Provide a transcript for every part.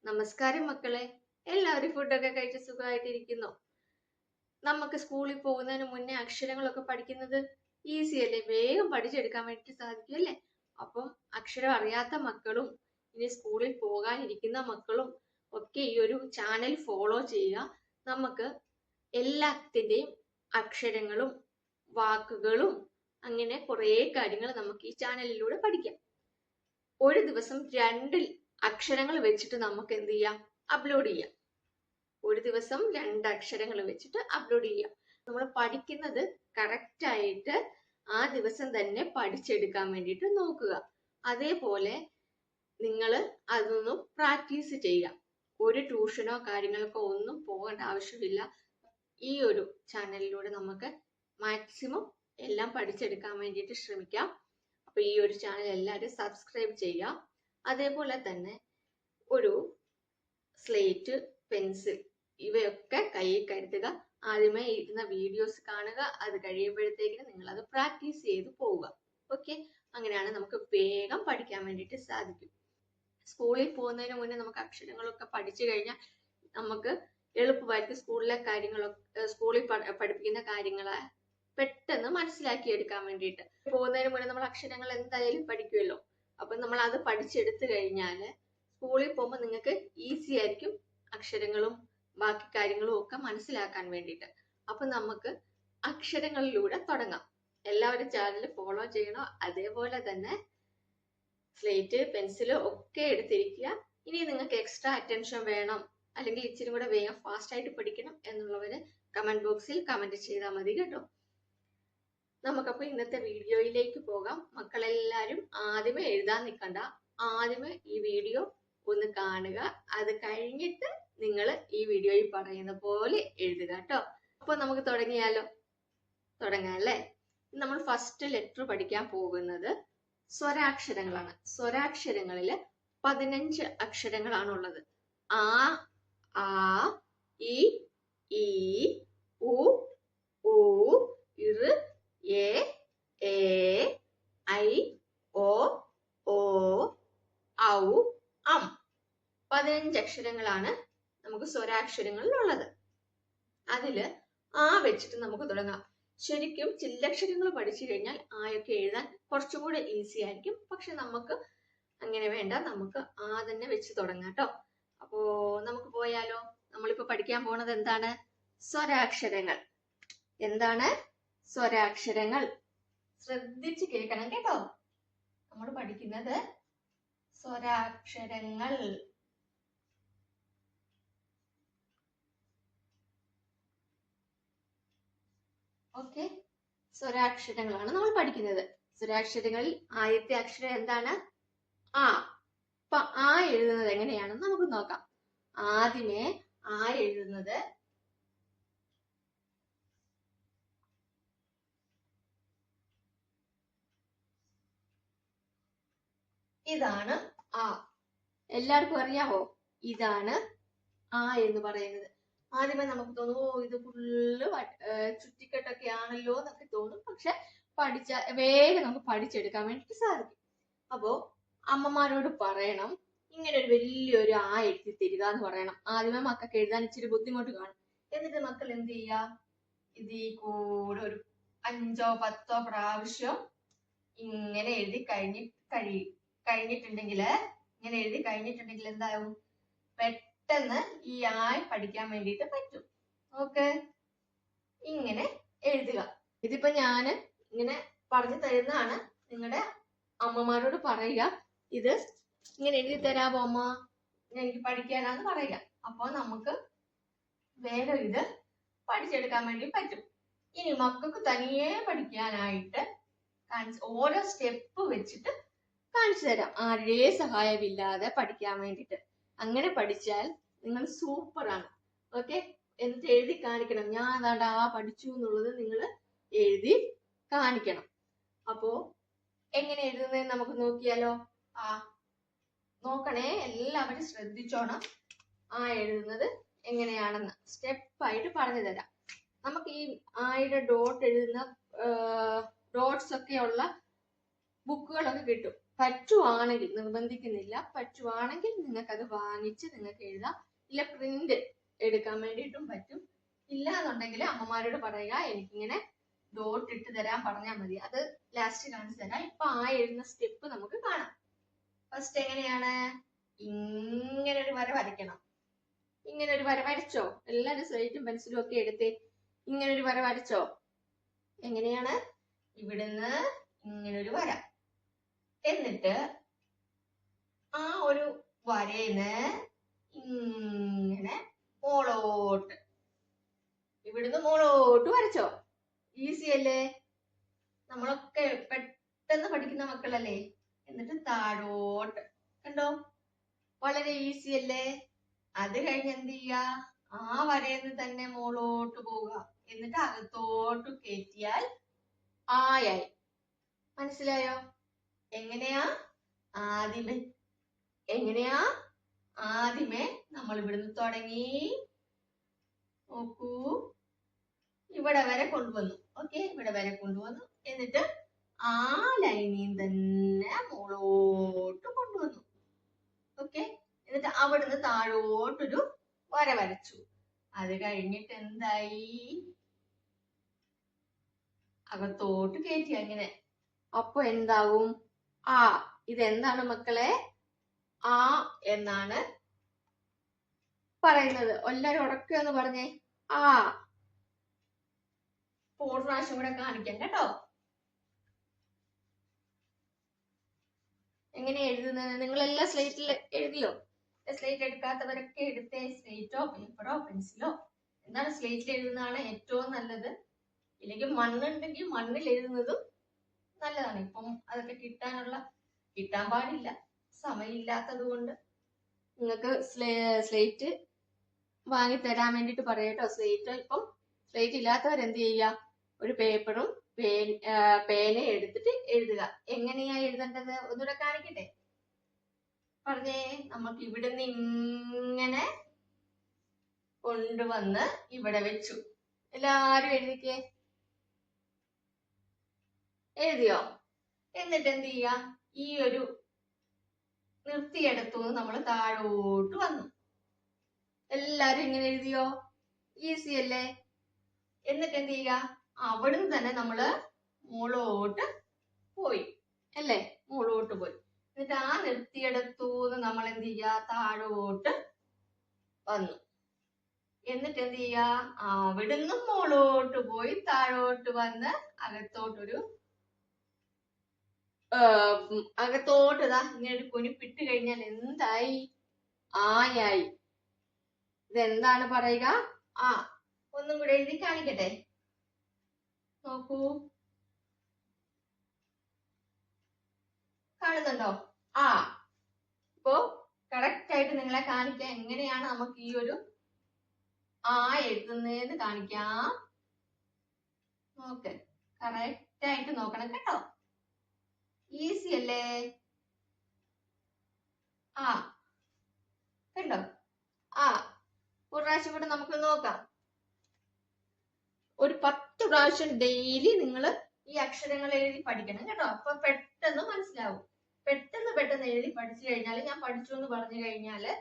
നമസ്കാരം മക്കളെ, എല്ലാവരും ഫുഡൊക്കെ കഴിച്ച് സുഖമായിട്ടിരിക്കുന്നു. നമുക്ക് സ്കൂളിൽ പോകുന്നതിന് മുന്നേ അക്ഷരങ്ങളൊക്കെ പഠിക്കുന്നത് ഈസി അല്ലേ? വേഗം പഠിച്ചെടുക്കാൻ വേണ്ടി സാധിക്കും അല്ലേ? അപ്പം അക്ഷരം അറിയാത്ത മക്കളും ഇനി സ്കൂളിൽ പോകാനിരിക്കുന്ന മക്കളും ഒക്കെ ഈ ഒരു ചാനൽ ഫോളോ ചെയ്യുക. നമുക്ക് എല്ലാത്തിൻ്റെയും അക്ഷരങ്ങളും വാക്കുകളും അങ്ങനെ കുറേ കാര്യങ്ങൾ നമുക്ക് ഈ ചാനലിലൂടെ പഠിക്കാം. ഒരു ദിവസം 2 അക്ഷരങ്ങൾ വെച്ചിട്ട് നമുക്ക് എന്ത് ചെയ്യാം? അപ്ലോഡ് ചെയ്യാം. ഒരു ദിവസം 2 അക്ഷരങ്ങൾ വെച്ചിട്ട് അപ്ലോഡ് ചെയ്യാം. നമ്മൾ പഠിക്കുന്നത് കറക്റ്റ് ആയിട്ട് ആ ദിവസം തന്നെ പഠിച്ചെടുക്കാൻ വേണ്ടിയിട്ട് നോക്കുക. അതേപോലെ നിങ്ങൾ അതൊന്നും പ്രാക്ടീസ് ചെയ്യുക. ഒരു ട്യൂഷനോ കാര്യങ്ങൾക്കോ ഒന്നും പോകേണ്ട ആവശ്യമില്ല. ഈ ഒരു ചാനലിലൂടെ നമുക്ക് മാക്സിമം എല്ലാം പഠിച്ചെടുക്കാൻ വേണ്ടിയിട്ട് ശ്രമിക്കാം. അപ്പൊ ഈ ഒരു ചാനൽ എല്ലാവരും സബ്സ്ക്രൈബ് ചെയ്യുക. അതേപോലെ തന്നെ ഒരു സ്ലേറ്റ്, പെൻസിൽ ഇവയൊക്കെ കയ്യിൽ കരുതുക. ആദ്യമേ ഇരുന്ന വീഡിയോസ് കാണുക. അത് കഴിയുമ്പോഴത്തേക്കിന് നിങ്ങൾ അത് പ്രാക്ടീസ് ചെയ്ത് പോവുക. ഓക്കെ, അങ്ങനെയാണ് നമുക്ക് വേഗം പഠിക്കാൻ വേണ്ടിയിട്ട് സാധിക്കും. സ്കൂളിൽ പോകുന്നതിന് മുന്നേ നമുക്ക് അക്ഷരങ്ങളൊക്കെ പഠിച്ചു കഴിഞ്ഞാൽ നമുക്ക് എളുപ്പമായിട്ട് സ്കൂളിലെ കാര്യങ്ങളൊക്കെ സ്കൂളിൽ പഠിപ്പിക്കുന്ന കാര്യങ്ങളെ പെട്ടെന്ന് മനസ്സിലാക്കി എടുക്കാൻ വേണ്ടിയിട്ട്. പോകുന്നതിന് മുന്നേ നമ്മൾ അക്ഷരങ്ങൾ എന്തായാലും പഠിക്കുമല്ലോ. അപ്പൊ നമ്മൾ അത് പഠിച്ചെടുത്തു കഴിഞ്ഞാല് സ്കൂളിൽ പോകുമ്പോൾ നിങ്ങൾക്ക് ഈസി ആയിരിക്കും അക്ഷരങ്ങളും ബാക്കി കാര്യങ്ങളും ഒക്കെ മനസ്സിലാക്കാൻ വേണ്ടിയിട്ട്. അപ്പൊ നമുക്ക് അക്ഷരങ്ങളിലൂടെ തുടങ്ങാം. എല്ലാവരും ചാനൽ ഫോളോ ചെയ്യണം. അതേപോലെ തന്നെ സ്ലേറ്റ്, പെൻസില് ഒക്കെ എടുത്തിരിക്കുക. ഇനി നിങ്ങൾക്ക് എക്സ്ട്രാ അറ്റൻഷൻ വേണം, അല്ലെങ്കിൽ ഇച്ചിരി കൂടെ വേഗം ഫാസ്റ്റ് ആയിട്ട് പഠിക്കണം എന്നുള്ളവര് കമന്റ് ബോക്സിൽ കമന്റ് ചെയ്താൽ മതി കേട്ടോ. നമുക്കപ്പോ ഇന്നത്തെ വീഡിയോയിലേക്ക് പോകാം. മക്കളെല്ലാരും ആദ്യമേ എഴുതാൻ നിൽക്കണ്ട. ആദ്യമേ ഈ വീഡിയോ ഒന്ന് കാണുക. അത് കഴിഞ്ഞിട്ട് നിങ്ങൾ ഈ വീഡിയോയിൽ പറയുന്ന പോലെ എഴുതുക കേട്ടോ. അപ്പൊ നമുക്ക് തുടങ്ങിയാലോ? തുടങ്ങാം അല്ലേ? നമ്മൾ ഫസ്റ്റ് ലെറ്റർ പഠിക്കാൻ പോകുന്നത് സ്വരാക്ഷരങ്ങളാണ്. സ്വരാക്ഷരങ്ങളില് 15 അക്ഷരങ്ങളാണുള്ളത്. ആ, ആ, ഇ, ഈ, ഉ, ഊ, ഇർ, എ, ഐ, ഓ, ഔ, അം. 15 അക്ഷരങ്ങളാണ് നമുക്ക് സ്വരാക്ഷരങ്ങളിൽ ഉള്ളത്. അതില് ആ വെച്ചിട്ട് നമുക്ക് തുടങ്ങാം. ശരിക്കും ചില്ലക്ഷരങ്ങൾ പഠിച്ചു കഴിഞ്ഞാൽ ആയൊക്കെ എഴുതാൻ കുറച്ചും കൂടെ ഈസി ആയിരിക്കും. പക്ഷെ നമുക്ക് അങ്ങനെ വേണ്ട, നമുക്ക് ആ തന്നെ വെച്ച് തുടങ്ങാം കേട്ടോ. അപ്പോ നമുക്ക് പോയാലോ? നമ്മളിപ്പോ പഠിക്കാൻ പോണത് എന്താണ്? സ്വരാക്ഷരങ്ങൾ. എന്താണ്? സ്വരാക്ഷരങ്ങൾ. ശ്രദ്ധിച്ച് കേൾക്കണം കേട്ടോ. നമ്മൾ പഠിക്കുന്നത് സ്വരാക്ഷരങ്ങൾ. ഓക്കെ, സ്വരാക്ഷരങ്ങളാണ് നമ്മൾ പഠിക്കുന്നത്. സ്വരാക്ഷരങ്ങളിൽ ആദ്യത്തെ അക്ഷരം എന്താണ്? ആ. അപ്പൊ ആ എഴുതുന്നത് എങ്ങനെയാണെന്ന് നമുക്ക് നോക്കാം. ആദ്യമേ ആ എഴുതുന്നത് ഇതാണ്. ആ എല്ലാവർക്കും അറിയാവോ? ഇതാണ് ആ എന്ന് പറയുന്നത്. ആദ്യമേ നമുക്ക് തോന്നും, ഓ ഇത് ഫുള്ള് ചുറ്റിക്കെട്ടൊക്കെ ആണല്ലോ എന്നൊക്കെ തോന്നും. പക്ഷെ വേഗം നമുക്ക് പഠിച്ചെടുക്കാൻ വേണ്ടിട്ട് സാധിക്കും. അപ്പോ അമ്മമാരോട് പറയണം, ഇങ്ങനെ ഒരു വലിയൊരു ആ എഴുതി തരിക എന്ന് പറയണം. ആദ്യമേ മക്കൾക്ക് എഴുതാൻ ഇച്ചിരി ബുദ്ധിമുട്ട് കാണും. എന്നിട്ട് മക്കൾ എന്ത് ചെയ്യുക? ഇതിൽ കൂടെ ഒരു 5ഓ 10ഓ പ്രാവശ്യം ഇങ്ങനെ എഴുതി കഴിഞ്ഞിട്ടുണ്ടെങ്കിൽ ഇങ്ങനെ എഴുതി കഴിഞ്ഞിട്ടുണ്ടെങ്കിൽ എന്താവും? പെട്ടെന്ന് ഈ ആയി പഠിക്കാൻ വേണ്ടിയിട്ട് പറ്റും. ഓക്കെ, ഇങ്ങനെ എഴുതുക. ഇതിപ്പോ ഞാന് ഇങ്ങനെ പറഞ്ഞു തരുന്നതാണ്. നിങ്ങളുടെ അമ്മമാരോട് പറയുക, ഇത് ഇങ്ങനെ എഴുതി തരാമോ അമ്മ, എനിക്ക് പഠിക്കാനാന്ന് പറയുക. അപ്പൊ നമുക്ക് വേഗം ഇത് പഠിച്ചെടുക്കാൻ വേണ്ടി പറ്റും. ഇനി മക്കൾക്ക് തനിയെ പഠിക്കാനായിട്ട് ഓരോ സ്റ്റെപ്പ് വെച്ചിട്ട് കാണിച്ചു തരാം, ആരുടെയും സഹായമില്ലാതെ പഠിക്കാൻ വേണ്ടിയിട്ട്. അങ്ങനെ പഠിച്ചാൽ നിങ്ങൾ സൂപ്പറാണ്. ഓക്കെ, എന്നിട്ട് എഴുതി കാണിക്കണം. ഞാൻ അതാണ്ട് ആ പഠിച്ചു എന്നുള്ളത് നിങ്ങൾ എഴുതി കാണിക്കണം. അപ്പോ എങ്ങനെ എഴുതുന്നത് നമുക്ക് നോക്കിയാലോ? ആ നോക്കണേ, എല്ലാവരും ശ്രദ്ധിച്ചോണം. ആ എഴുതുന്നത് എങ്ങനെയാണെന്ന് സ്റ്റെപ്പായിട്ട് പറഞ്ഞു തരാം. നമുക്ക് ഈ ആയുടെ ഡോട്ട് എഴുതുന്ന ഡോട്ട്സ് ഒക്കെ ഉള്ള ബുക്കുകളൊക്കെ കിട്ടും. പറ്റുവാണെങ്കിൽ, നിർബന്ധിക്കുന്നില്ല, പറ്റുവാണെങ്കിൽ നിങ്ങൾക്ക് അത് വാങ്ങിച്ച് നിങ്ങൾക്ക് എഴുതാം. ഇല്ല പ്രിന്റ് എടുക്കാൻ വേണ്ടിയിട്ടും പറ്റും. ഇല്ല എന്നുണ്ടെങ്കിൽ അമ്മമാരോട് പറയുക എനിക്കിങ്ങനെ ഡോട്ട് ഇട്ട് തരാൻ പറഞ്ഞാൽ മതി. അത് ലാസ്റ്റ് കാണിച്ചു തരാം. ഇപ്പൊ ആ എഴുതുന്ന സ്റ്റെപ്പ് നമുക്ക് കാണാം. ഫസ്റ്റ് എങ്ങനെയാണ്? ഇങ്ങനെ ഒരു വര വരയ്ക്കണം. ഇങ്ങനെ ഒരു വര വരച്ചോ? എല്ലാവരും സ്ലേറ്റും പെൻസിലും ഒക്കെ എടുത്ത് ഇങ്ങനെ ഒരു വര വരച്ചോ? എങ്ങനെയാണ്? ഇവിടുന്ന് ഇങ്ങനെ ഒരു വര, എന്നിട്ട് ആ ഒരു വരേന്ന് ഇങ്ങനെ മോളോട്ട്, ഇവിടുന്ന് മോളോട്ട് വരച്ചോ? ഈസി അല്ലേ? നമ്മളൊക്കെ പെട്ടെന്ന് പഠിക്കുന്ന മക്കളല്ലേ? എന്നിട്ട് താഴോട്ട്, കണ്ടോ? വളരെ ഈസി അല്ലേ? അത് കഴിഞ്ഞ് എന്ത് ചെയ്യാ? ആ വരേന്ന് തന്നെ മോളോട്ട് പോവുക, എന്നിട്ട് അകത്തോട്ട് കയറ്റിയാൽ ആയായി. മനസ്സിലായോ? എങ്ങനെയാ? ആദ്യമേ നമ്മൾ ഇവിടുന്ന് തുടങ്ങി, നോക്കൂ, ഇവിടെ വരെ കൊണ്ടുവന്നു. ഓക്കെ, ഇവിടെ വരെ കൊണ്ടുവന്നു. എന്നിട്ട് ആ ലൈനിൽ തന്നെ മുകളോട്ട് കൊണ്ടുവന്നു. ഓക്കെ, എന്നിട്ട് അവിടുന്ന് താഴോട്ടൊരു വര വരച്ചു. അത് കഴിഞ്ഞിട്ട് എന്തായി? അകത്തോട്ട് കയറ്റി അങ്ങനെ. അപ്പൊ എന്താവും? ആ. ഇതെന്താണ് മക്കളെ? ആ എന്നാണ് പറയുന്നത്. എല്ലാരും ഉറക്കെ ഒന്ന് പറഞ്ഞേ, ആ. ഒരു പ്രാവശ്യം കൂടെ കാണിക്കാം കേട്ടോ. എങ്ങനെ എഴുതുന്നത്? നിങ്ങളെല്ലാം സ്ലേറ്റിൽ എഴുതിയോ? സ്ലേറ്റ് എടുക്കാത്തവരൊക്കെ എടുത്തേ. സ്ലേറ്റോ പേപ്പറോ പെൻസിലോ, എന്താണ് സ്ലേറ്റിൽ എഴുതുന്നതാണ് ഏറ്റവും നല്ലത്. ഇല്ലെങ്കിൽ മണ്ണുണ്ടെങ്കിൽ മണ്ണിൽ എഴുതുന്നതും നല്ലതാണ്. ഇപ്പം അതൊക്കെ കിട്ടാൻ പാടില്ല, സമയമില്ലാത്തത് കൊണ്ട്. നിങ്ങൾക്ക് സ്ലേറ്റ് വാങ്ങി തരാൻ വേണ്ടിട്ട് പറയട്ടോ. സ്ലേറ്റ് ഇല്ലാത്തവരെന്ത് ചെയ്യുക? ഒരു പേപ്പറും പേന എടുത്തിട്ട് എഴുതുക. എങ്ങനെയാ എഴുതേണ്ടത്? ഒന്നുകൂടെ കാണിക്കട്ടെ. പറഞ്ഞേ. നമുക്ക് ഇവിടുന്ന് ഇങ്ങനെ കൊണ്ടുവന്ന് ഇവിടെ വെച്ചു. എല്ലാരും എഴുതിക്കേ. എഴുതിയോ? എന്നിട്ട് എന്ത് ചെയ്യാ? ഈ ഒരു നിർത്തിയെടുത്തു നമ്മൾ താഴോട്ട് വന്നു. എല്ലാരും ഇങ്ങനെ എഴുതിയോ? ഈസി അല്ലേ? എന്നിട്ട് എന്ത് ചെയ്യുക? അവിടുന്ന് തന്നെ നമ്മള് മുകളോട്ട് പോയി അല്ലേ? മുകളോട്ട് പോയി. എന്നിട്ട് ആ നിർത്തിയെടുത്തൂന്ന് നമ്മൾ എന്ത് ചെയ്യുക? താഴോട്ട് വന്നു. എന്നിട്ട് എന്ത് ചെയ്യുക? അവിടുന്ന് മുകളോട്ട് പോയി താഴോട്ട് വന്ന് അകത്തോട്ടൊരു ഇതാ ഇങ്ങനെ ഒരു കുനിപ്പിട്ട് കഴിഞ്ഞാൽ എന്തായി? ആയായി. ഇതെന്താണ് പറയുക? ആ. ഒന്നും കൂടെ എഴുതി കാണിക്കട്ടെ. നോക്കൂ, കാണുന്നുണ്ടോ? ആ. ഇപ്പോ കറക്റ്റ് ആയിട്ട് നിങ്ങളെ കാണിക്കാം എങ്ങനെയാണ് നമുക്ക് ഈ ഒരു ആ എഴുതുന്നതെന്ന് കാണിക്കാം. നോക്ക്, കറക്റ്റ് ആയിട്ട് നോക്കണം കേട്ടോ. ഈസി അല്ലേ? ആ, കണ്ടോ? ആ. ഒരു പ്രാവശ്യം കൂടെ നമുക്ക് നോക്കാം. ഒരു 10 പ്രാവശ്യം ഡെയിലി നിങ്ങൾ ഈ അക്ഷരങ്ങൾ എഴുതി പഠിക്കണം കേട്ടോ. അപ്പൊ പെട്ടെന്ന് മനസ്സിലാവും. പെട്ടെന്ന് എഴുതി പഠിച്ചു കഴിഞ്ഞാൽ, ഞാൻ പഠിച്ചു എന്ന് പറഞ്ഞു കഴിഞ്ഞാല്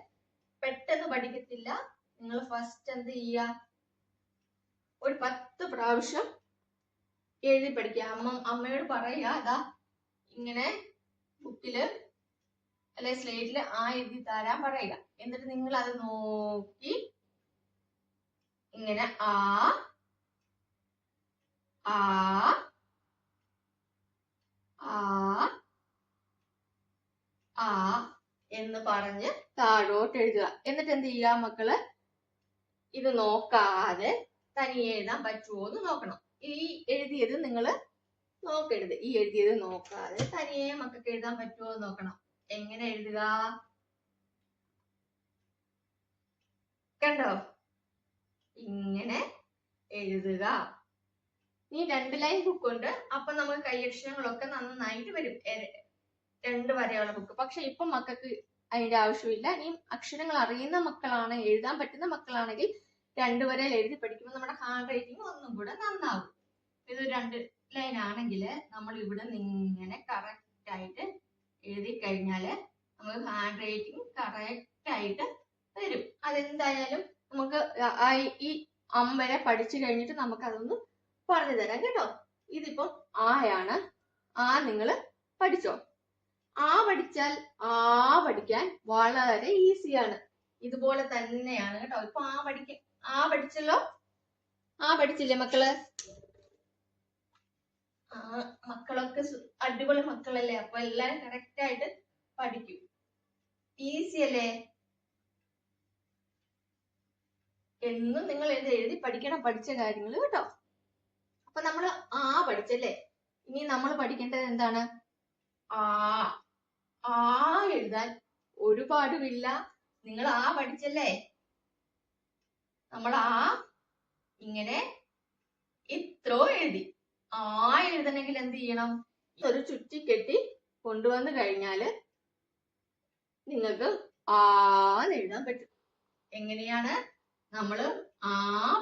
പെട്ടെന്ന് പഠിക്കത്തില്ല. നിങ്ങൾ ഫസ്റ്റ് എന്ത് ചെയ്യുക? ഒരു 10 പ്രാവശ്യം എഴുതി പഠിക്കുക. അമ്മയോട് പറയുക, അതാ ഇങ്ങനെ ബുക്കില് അല്ലെ സ്ലേറ്റില് ആ എഴുതി തരാൻ പറയുക. എന്നിട്ട് നിങ്ങൾ അത് നോക്കി ഇങ്ങനെ ആ ആ ആ ആ എന്ന് പറഞ്ഞ് താഴോട്ട് എഴുതുക. എന്നിട്ട് എന്ത് ചെയ്യുക മക്കള്? ഇത് നോക്കാതെ തനിയെ എഴുതാൻ പറ്റുമോ എന്ന് നോക്കണം. ഈ എഴുതിയത് നിങ്ങൾ നോക്കരുത്. ഈ എഴുതിയത് നോക്കാതെ തനിയെ മക്കൾക്ക് എഴുതാൻ പറ്റുമോ എന്ന് നോക്കണം. എങ്ങനെ എഴുതുക? കണ്ടോ? ഇങ്ങനെ എഴുതുക. നീ 2 ലൈൻ ബുക്ക് ഉണ്ട്. അപ്പൊ നമുക്ക് കൈയക്ഷരങ്ങളൊക്കെ നന്നായിട്ട് വരും. 2 വരെയുള്ള ബുക്ക്. പക്ഷെ ഇപ്പൊ മക്കൾക്ക് അതിന്റെ ആവശ്യമില്ല. ഇനി അക്ഷരങ്ങൾ അറിയുന്ന മക്കളാണ്, എഴുതാൻ പറ്റുന്ന മക്കളാണെങ്കിൽ 2 വരയിൽ എഴുതി പഠിക്കുമ്പോൾ നമ്മുടെ ഹാൻഡ് റൈറ്റിംഗ് ഒന്നും കൂടെ നന്നാവും. ഇത് 2 ലൈൻ ആണെങ്കിൽ നമ്മൾ ഇവിടെ ഇങ്ങനെ കറക്റ്റ് ആയിട്ട് എഴുതി കഴിഞ്ഞാല് നമുക്ക് ഹാൻഡ് റൈറ്റിംഗ് കറക്റ്റ് ആയിട്ട് വരും. അതെന്തായാലും നമുക്ക് ഈ അമ്പരെ പഠിച്ചു കഴിഞ്ഞിട്ട് നമുക്ക് അതൊന്ന് പറഞ്ഞു തരാം കേട്ടോ. ഇതിപ്പം ആയാണ്. ആ നിങ്ങൾ പഠിച്ചോ. ആ പഠിച്ചാൽ ആ പഠിക്കാൻ വളരെ ഈസിയാണ്. ഇതുപോലെ തന്നെയാണ് കേട്ടോ. ഇപ്പൊ ആ പഠിച്ചല്ലോ. ആ പഠിച്ചില്ലേ മക്കള്? മക്കളൊക്കെ അടിപൊളി മക്കളല്ലേ. അപ്പൊ എല്ലാരും കറക്റ്റ് ആയിട്ട് പഠിക്കും. ഈസി അല്ലേ? എന്നും നിങ്ങൾ എഴുതി പഠിക്കണം പഠിച്ച കാര്യങ്ങൾ കേട്ടോ. അപ്പൊ നമ്മൾ ആ പഠിച്ചല്ലേ. ഇനി നമ്മൾ പഠിക്കേണ്ടത് എന്താണ്? ആ എഴുതാൻ ഒരുപാടുമില്ല. നിങ്ങൾ ആ പഠിച്ചല്ലേ. നമ്മൾ ഇങ്ങനെ ഇത്രോ എഴുതി. ആ എഴുതണമെങ്കിൽ എന്ത് ചെയ്യണം? ഒരു ചുറ്റിക്കെട്ടി കൊണ്ടുവന്നു കഴിഞ്ഞാല് നിങ്ങൾക്ക് എഴുതാൻ പറ്റും. എങ്ങനെയാണ്? നമ്മള് ആ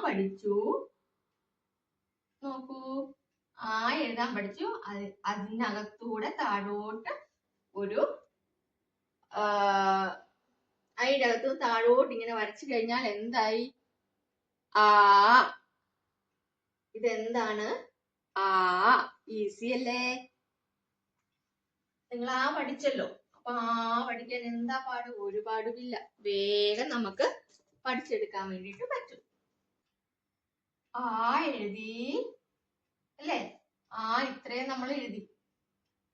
പഠിച്ചു. നോക്കൂ, ആ എഴുതാൻ പഠിച്ചു. അതിനകത്തൂടെ താഴോട്ട് അതിൻ്റെ അകത്ത് താഴോട്ട് ഇങ്ങനെ വരച്ചു കഴിഞ്ഞാൽ എന്തായി? ആ. ഇതെന്താണ്? ആ. ഈസി അല്ലേ? നിങ്ങൾ ആ പഠിച്ചല്ലോ. അപ്പൊ ആ പഠിക്കാൻ എന്താ പാട്? ഒരുപാടുമില്ല. വേഗം നമുക്ക് പഠിച്ചെടുക്കാൻ വേണ്ടിട്ട് പറ്റും. ആ എഴുതി അല്ലേ? ആ ഇത്രയും നമ്മൾ എഴുതി.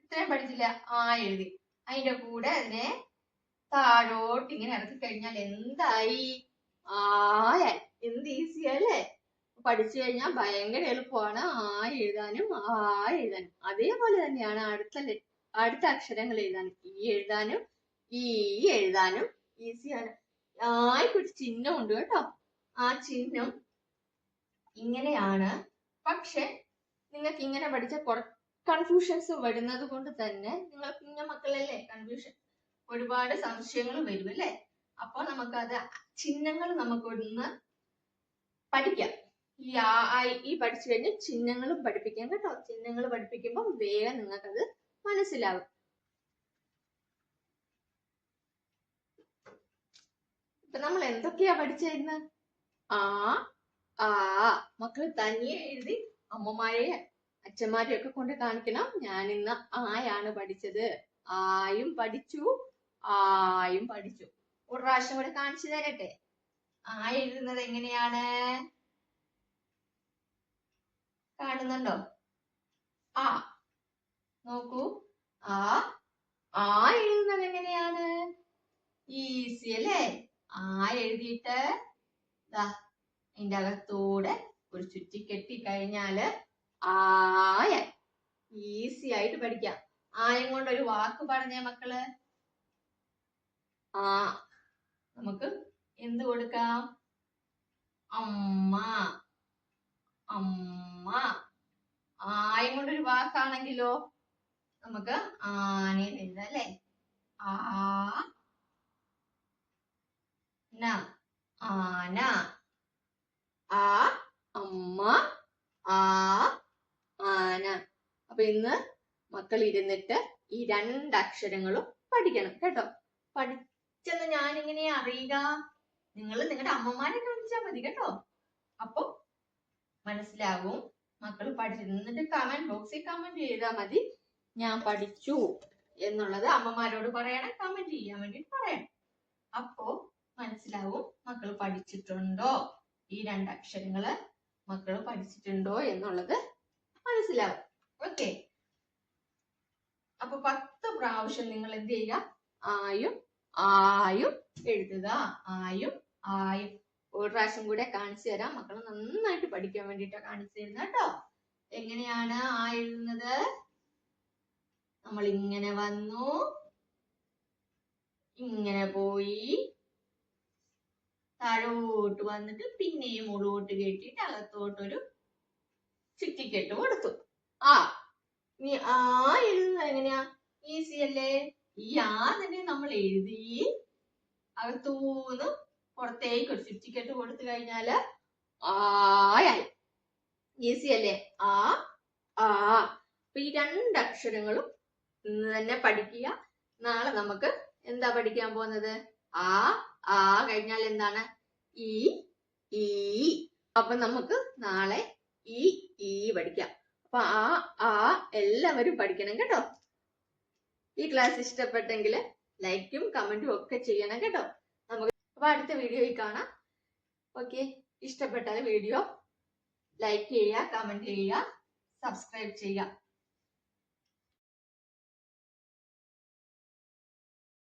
ഇത്രയും പഠിച്ചില്ല. ആ എഴുതി. അതിന്റെ കൂടെ അതിനെ താഴോട്ട് ഇങ്ങനെ ഇറക്കി കഴിഞ്ഞാൽ എന്തായി? എന്ത് ഈസിയല്ലേ? പഠിച്ചു കഴിഞ്ഞാൽ ഭയങ്കര എളുപ്പമാണ് ആ എഴുതാനും ആ എഴുതാനും. അതേപോലെ തന്നെയാണ് അടുത്ത അക്ഷരങ്ങൾ എഴുതാനും. ഈ എഴുതാനും ഈ എഴുതാനും ഈസിയാണ്. ആയിക്കൊരു ചിഹ്നം ഉണ്ട് കേട്ടോ. ആ ചിഹ്നം ഇങ്ങനെയാണ്. പക്ഷെ നിങ്ങൾക്ക് ഇങ്ങനെ പഠിച്ച കൺഫ്യൂഷൻസ് വരുന്നത് കൊണ്ട് തന്നെ നിങ്ങൾ കുഞ്ഞ മക്കളല്ലേ, കൺഫ്യൂഷൻ ഒരുപാട് സംശയങ്ങൾ വരും അല്ലേ. അപ്പൊ നമുക്കത് ചിഹ്നങ്ങൾ നമുക്കൊന്ന് പഠിക്കാം. ഈ പഠിച്ചു കഴിഞ്ഞ് ചിഹ്നങ്ങളും പഠിപ്പിക്കാം കേട്ടോ. ചിഹ്നങ്ങൾ പഠിപ്പിക്കുമ്പോൾ വേഗം നിങ്ങൾക്കത് മനസ്സിലാവും. ഇപ്പൊ നമ്മൾ എന്തൊക്കെയാ പഠിച്ചിരുന്ന്? മക്കൾ തനിയെ എഴുതി അമ്മമാരെ അച്ഛന്മാരെ ഒക്കെ കൊണ്ട് കാണിക്കണം. ഞാൻ ഇന്ന് ആയാണ് പഠിച്ചത്. ആയും പഠിച്ചു ആയും പഠിച്ചു. ഒരു പ്രാവശ്യം കൂടെ കാണിച്ചു തരട്ടെ. ആ എഴുതുന്നത് എങ്ങനെയാണ്? കാണുന്നുണ്ടോ? ആ നോക്കൂ. ആ എഴുതുന്നത് എങ്ങനെയാണ്? ഈസി അല്ലേ? ആ എഴുതിയിട്ട് അതിന്റെ അകത്തൂടെ ഒരു ചുറ്റി കെട്ടി കഴിഞ്ഞാല് ആയ ഈസി ആയിട്ട് പഠിക്കാം. ആയം കൊണ്ട് ഒരു വാക്ക് പറഞ്ഞേ മക്കള്. നമുക്ക് എന്ത് കൊടുക്കാം? അമ്മ. അമ്മ. ആയം കൊണ്ടൊരു വാക്കാണെങ്കിലോ നമുക്ക് ആനെ എഴുതാം അല്ലേ. ആന. അമ്മ. ആന. അപ്പൊ ഇന്ന് മക്കൾ ഇരുന്നിട്ട് ഈ രണ്ടക്ഷരങ്ങളും പഠിക്കണം കേട്ടോ. പഠിച്ചെന്ന് ഞാനിങ്ങനെ അറിയുക. നിങ്ങൾ നിങ്ങളുടെ അമ്മമാരെ കാണിച്ചാൽ മതി കേട്ടോ. അപ്പൊ മനസ്സിലാവും. മക്കൾ പഠിച്ചിരുന്നിട്ട് കമന്റ് ബോക്സിൽ കമന്റ് ചെയ്താൽ മതി ഞാൻ പഠിച്ചു എന്നുള്ളത്. അമ്മമാരോട് പറയണം, കമന്റ് ചെയ്യാൻ വേണ്ടിട്ട് പറയണം. അപ്പോ മനസ്സിലാവും മക്കൾ പഠിച്ചിട്ടുണ്ടോ, ഈ രണ്ടക്ഷരങ്ങള് മക്കൾ പഠിച്ചിട്ടുണ്ടോ എന്നുള്ളത് മനസ്സിലാവും. ഓക്കെ. അപ്പൊ 10 പ്രാവശ്യം നിങ്ങൾ എന്ത് ചെയ്യുക? ആയും ആയും എഴുതുക. ആയും ആയും. ഒരു പ്രാവശ്യം കൂടെ കാണിച്ചു തരാം. മക്കൾ നന്നായിട്ട് പഠിക്കാൻ വേണ്ടിട്ടാ കാണിച്ചു തരുന്നത് കേട്ടോ. എങ്ങനെയാണ് ആ എഴുതുന്നത്? നമ്മൾ ഇങ്ങനെ വന്നു, ഇങ്ങനെ പോയി, താഴോട്ട് വന്നിട്ട് പിന്നെയും മുകളോട്ട് കെട്ടിയിട്ട് അകത്തോട്ടൊരു ചുറ്റിക്കെട്ട് കൊടുത്തു. ഇനി ആ എഴുതുന്നത് എങ്ങനെയാ? ഈസി അല്ലേ? ഈ തന്നെ നമ്മൾ എഴുതി അകത്തൂന്ന് പുറത്തേക്ക് ഒരു ചുറ്റിക്കെട്ട് കൊടുത്തു കഴിഞ്ഞാല് ആയായി. ഈസി അല്ലേ? അപ്പൊ ഈ രണ്ടക്ഷരങ്ങളും ഇന്ന് തന്നെ പഠിക്കുക. നാളെ നമുക്ക് എന്താ പഠിക്കാൻ പോകുന്നത്? ആ ആ കഴിഞ്ഞാൽ എന്താണ്? ഈ ഈ. അപ്പൊ നമുക്ക് നാളെ ഈ പഠിക്കാം. അപ്പൊ ആ എല്ലാവരും പഠിക്കണം കേട്ടോ. ഈ ക്ലാസ് ഇഷ്ടപ്പെട്ടെങ്കിൽ ലൈക്കും കമന്റും ഒക്കെ ചെയ്യണം കേട്ടോ. നമുക്ക് അപ്പൊ അടുത്ത വീഡിയോയിൽ കാണാം. ഓക്കെ, ഇഷ്ടപ്പെട്ടാൽ വീഡിയോ ലൈക്ക് ചെയ്യുക, കമന്റ് ചെയ്യുക, സബ്സ്ക്രൈബ് ചെയ്യുക.